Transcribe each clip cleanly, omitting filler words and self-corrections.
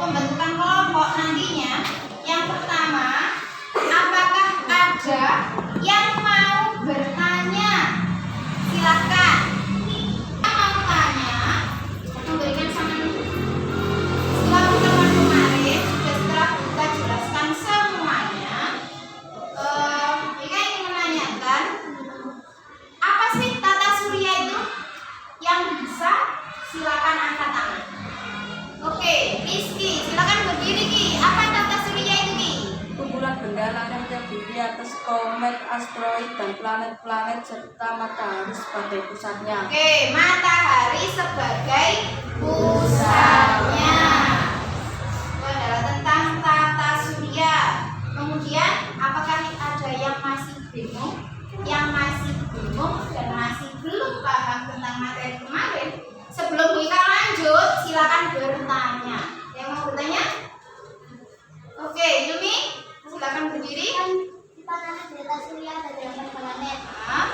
pembentukan kelompok nantinya, yang pertama, apakah ada yang mau bertanya? Silakan. Yang mau tanya, memberikan saran. Setelah pertemuan kemarin, setelah kita jelaskan semuanya, Ika ingin menanyakan, apa sih tata surya itu? Yang bisa, silakan angkat tangan. Oke, Rizky, silakan berdiri Ki. Apa tata surya itu Ki? Kumpulan benda langit yang terdiri atas komet, asteroid, dan planet-planet serta matahari sebagai pusatnya. Oke, matahari sebagai pusatnya. Itu adalah tentang tata surya. Kemudian, apakah ada yang masih bingung? Yang masih bingung dan masih belum paham tentang materi kemarin? Sebelum kita lanjut, silakan bertanya. Yang mau bertanya? Oke, Yumi, silakan berdiri. Kita nanti tata surya ada 8 planet. Nah,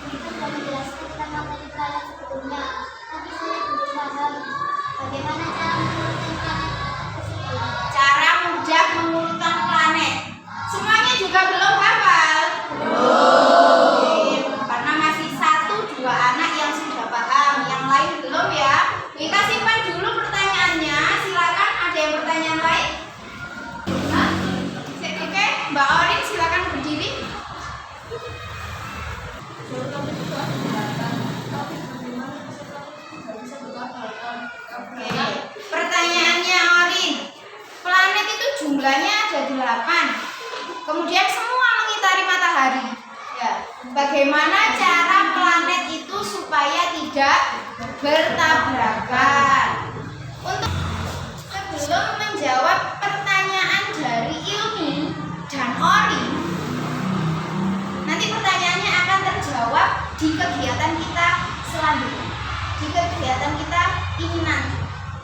Kita sudah menjelaskan tentang materi planet sebelumnya. Tapi saya belum paham bagaimana cara mengurutkan planet tersebut. cara mudah mengurutkan planet. Semuanya juga belum hafal? Belum. Karena masih 1-2 anak yang sudah paham, yang lain belum ya. Kita simpan dulu pertanyaannya. Silakan, ada yang pertanyaan lain? Hah? Oke, Mbak Orin silakan berdiri. Oke. Pertanyaannya Orin, planet itu jumlahnya ada 8. Kemudian semua mengitari matahari. Ya. Bagaimana cara planet itu supaya tidak bertabrakan? Untuk sebelum menjawab pertanyaan dari Ilmi dan Orin, nanti pertanyaannya akan terjawab di kegiatan kita selanjutnya. Di kegiatan kita ini nanti.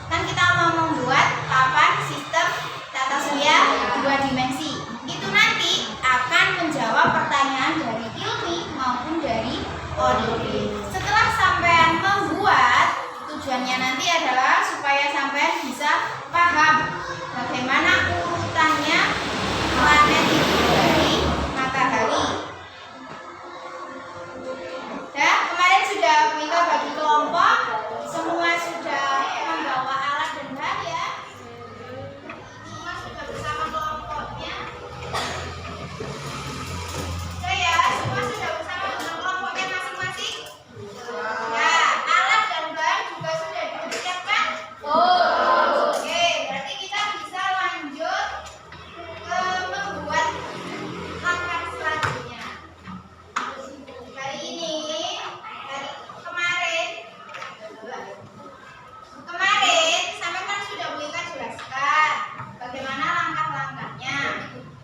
Kan kita mau membuat papan sistem tata surya 2 dimensi. Itu nanti akan menjawab pertanyaan dari Ilmi maupun dari Orin. Setelah sampean membuat, tujuannya nanti adalah supaya sampean bisa paham bagaimana urutannya planet itu dari matahari. Ya, kemarin sudah kita bagi kelompok, semua sudah membawa alat dan bahan ya. Semua sudah bersama kelompoknya. Oke ya, semua sudah bersama dengan kelompoknya masing-masing. Ya, alat dan bahan juga sudah disiapkan. Oke, berarti kita bisa lanjut ke membuat langkah selanjutnya. Hari ini, hari kemarin sampai kan sudah Bulika jelaskan bagaimana langkah-langkahnya.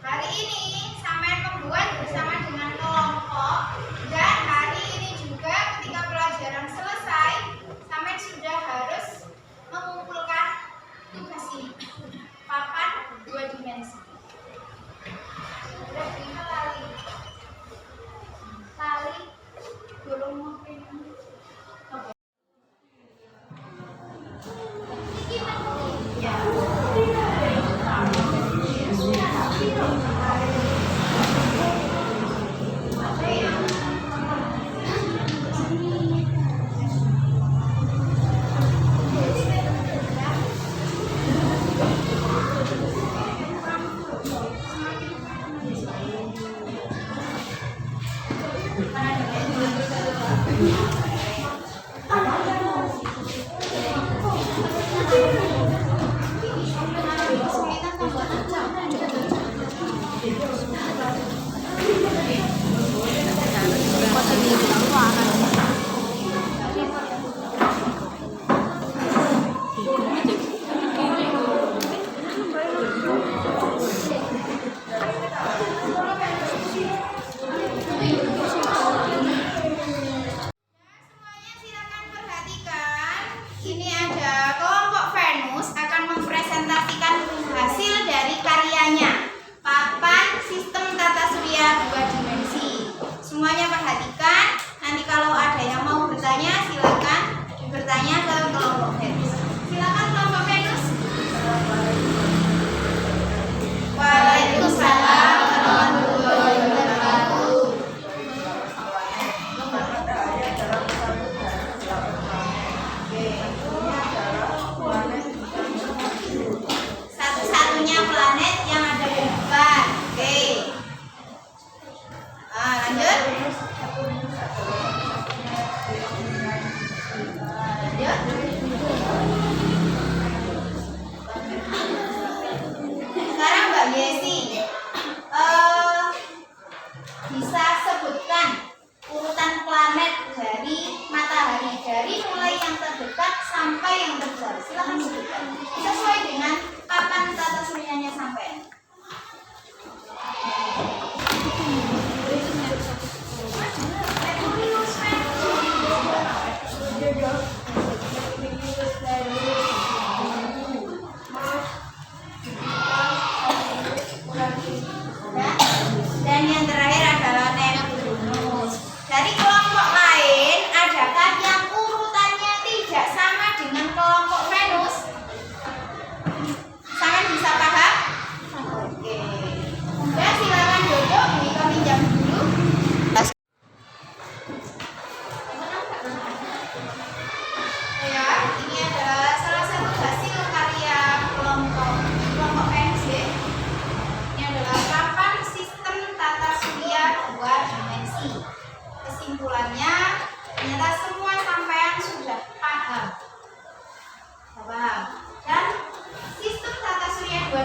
Hari ini sampai membuat bersama dengan kelompok, dan hari ini juga ketika pelajaran selesai sampai sudah harus mengumpulkan tugas ini, papan 2 dimensi. Sudah Bulika tali belum mungkin.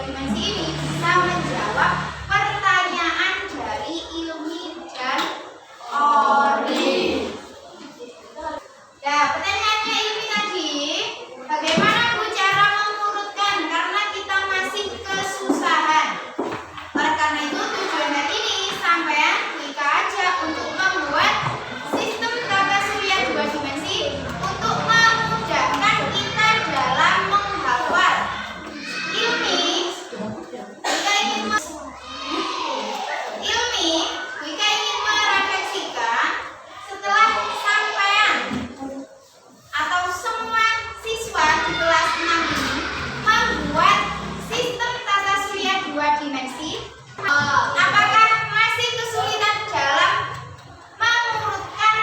dimensi ini bisa menjawab pertanyaan dari Ilmi dan Ori. Nah, pertanyaannya Ilmi tadi, bagaimana Bu cara mengurutkan karena kita masih kesusahan. Oleh karena itu tujuan hari ini sampean kita ajak untuk membuat sistem tata surya 2 dimensi untuk memudahkan kita dalam menghafal. Ilmi, kita ingin merefleksikan setelah sampean atau semua siswa di kelas 6 ini membuat sistem tata surya 2 dimensi. Apakah masih kesulitan dalam mengurutkan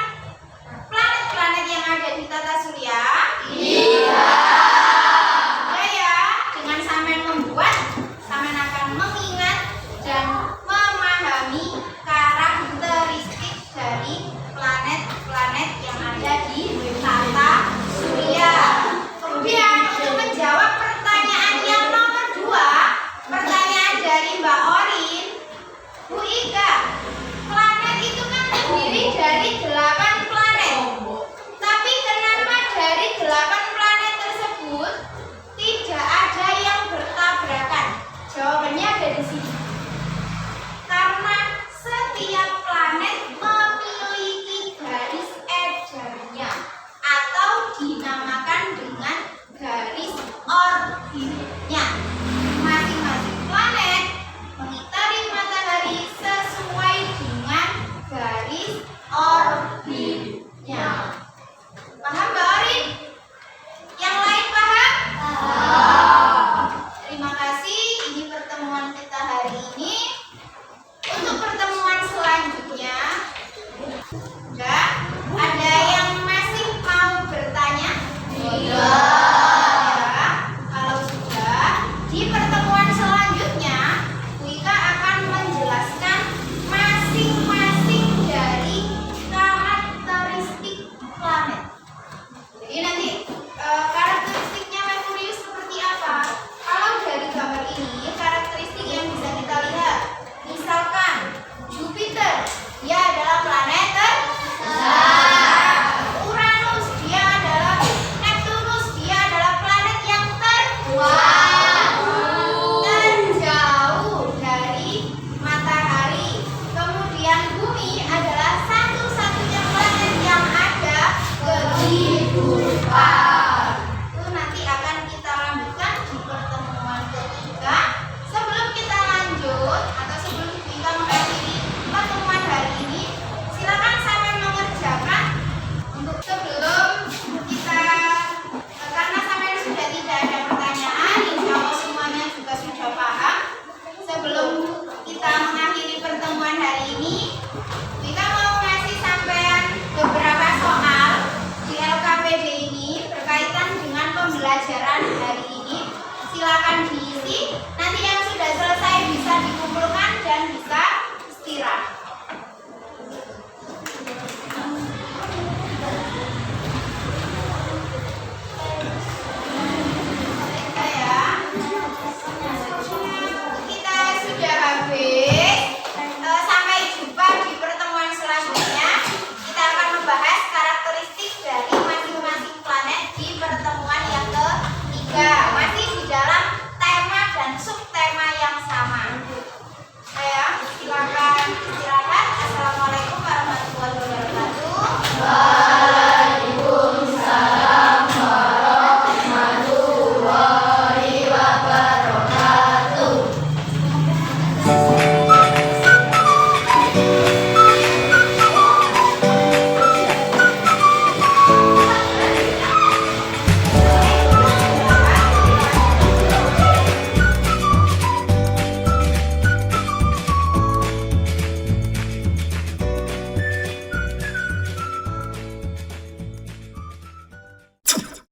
planet-planet yang ada di tata surya? Iya. Ya, dengan sampean membuat, sampean akan mengingat dan memahami karakteristik dari planet-planet yang ada di tata surya. Kemudian untuk menjawab pertanyaan yang nomor 2, pertanyaan dari Mbak Orin, Bu Ika, planet itu kan terdiri dari 8 planet. Tapi kenapa dari 8 planet tersebut tidak ada yang bertabrakan? Jawabannya ada di sini. Karena setiap planet memiliki garis edarnya atau dinamakan dengan garis orbitnya. Masing-masing planet mengitari matahari sesuai dengan garis orbitnya. Paham Mbak Orin? Yang lain paham? Terima kasih. Ini pertemuan kita hari ini. Untuk pertemuan selanjutnya, enggak? Ada yang masih mau bertanya? Iya. Ya, kalau sudah, di pertemuan selanjutnya, Bu Ika akan menjelaskan masing-masing dari karakteristik planet. Jadi nanti karakteristiknya Merkurius seperti apa? Kalau dari gambar ini, karakteristik yang bisa kita lihat, misalkan Jupiter, dia adalah planet terbesar. Uranus, dia adalah Neptunus, dia adalah planet yang terjauh dari matahari. Kemudian bumi adalah satu-satunya planet yang ada kehidupan. Itu nanti akan kita lanjutkan di pertemuan ketiga. Sebelum kita lanjut atau sebelum kita mengakhiri pertemuan hari ini, silakan sampai mengerjakan untuk sebelum kita karena sampai sudah tidak ada pertanyaan, insya Allah semuanya juga sudah paham. Sebelum kita mengakhiri pertemuan hari ini, kita mau ngasih sampean beberapa soal di LKPD ini berkaitan dengan pembelajaran hari ini. Silakan diisi. Nanti yang sudah selesai bisa dikumpulkan dan bisa